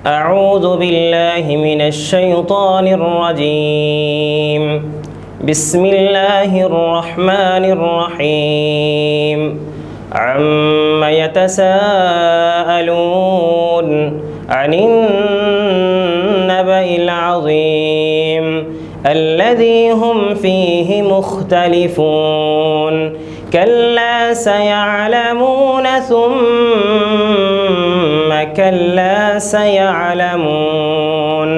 أعوذ بالله من الشيطان الرجيم. بسم الله الرحمن الرحيم. عم يتساءلون عن النبأ العظيم الذي هم فيه مختلفون كلا سيعلمون ثم كلا سيعلمون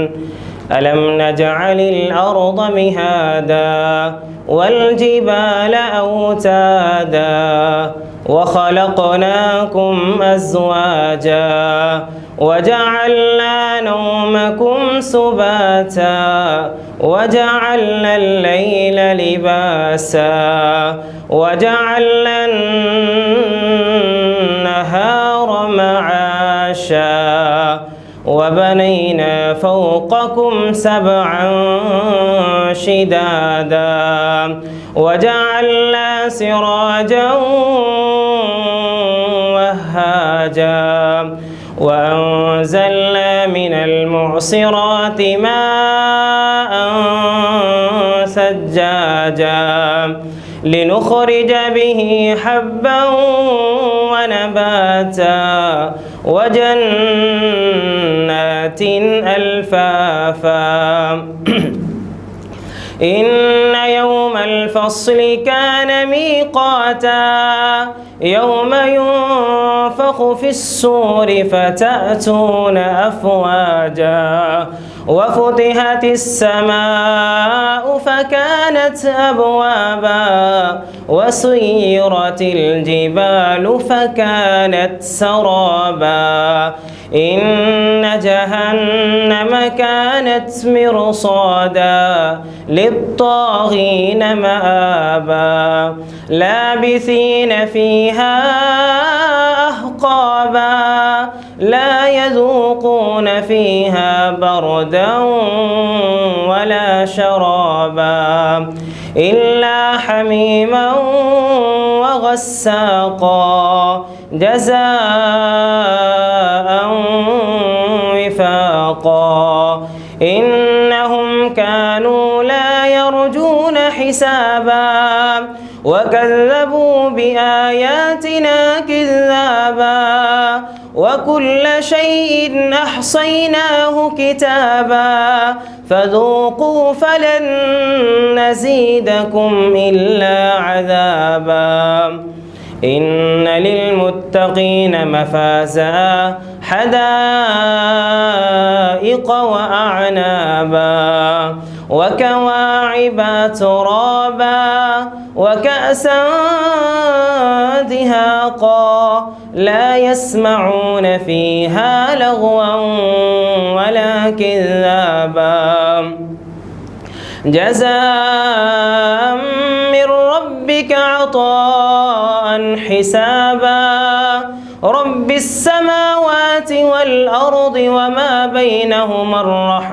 ألم نجعل الأرض مهادا والجبال أوتادا وخلقناكم أزواجا وجعلنا نومكم سباتا وجعلنا الليل لباسا وجعلنا النهار معاشا وبنينا فوقكم سبعا شدادا وجعلنا سراجا وهاجا وأنزلنا من المعصرات ماء ثجاجا لنخرج به حبا ونباتا وجنات ألفافا إن يوم الفصل كان ميقاتا يوم ينفخ في الصور فتأتون أفواجا وفتحت السماء فكانت أبوابا وسيرت الجبال فكانت سرابا إن جهنم كانت مرصادا للطاغين مآبا لابثين فيها أحقابا لا يذوقون فيها بردا ولا شرابا إلا حميما وغساقا جزاء وفاقا إنهم كانوا لا يرجون حسابا وكذبوا بآياتنا كذابا وكل شيء أحصيناه كتابا فذوقوا فلن نزيدكم إلا عذابا إن للمتقين مفازا حدائق وأعنابا وكواعب ترابا وكأسا دهاقا لا يسمعون فيها لغوا ولا كذابا جزاء من ربك عطاء حسابا رب السماوات والأرض وما بينهما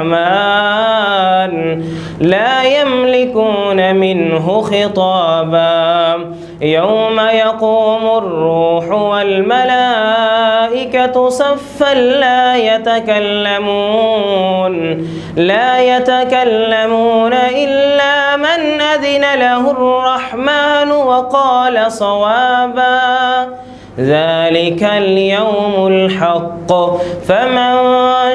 الرحمن لا يملكون منه خطابا يوم يقوم الروح والملائكة صفا لا يتكلمون إلا من أذن له الرحمن وقال صوابا ذلك اليوم الحق فمن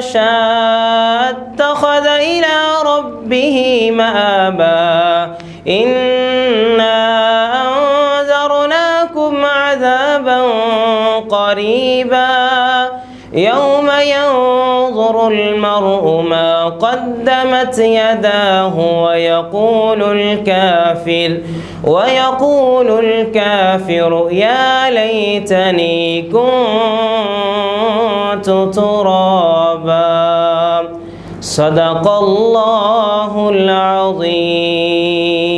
شاء اتخذ إلى ربه مآبا إنا أنذرناكم عذابا قريبا يوم ينظر المرء ما قدمت يداه ويقول الكافر يا ليتني كنت ترابا صدق الله العظيم.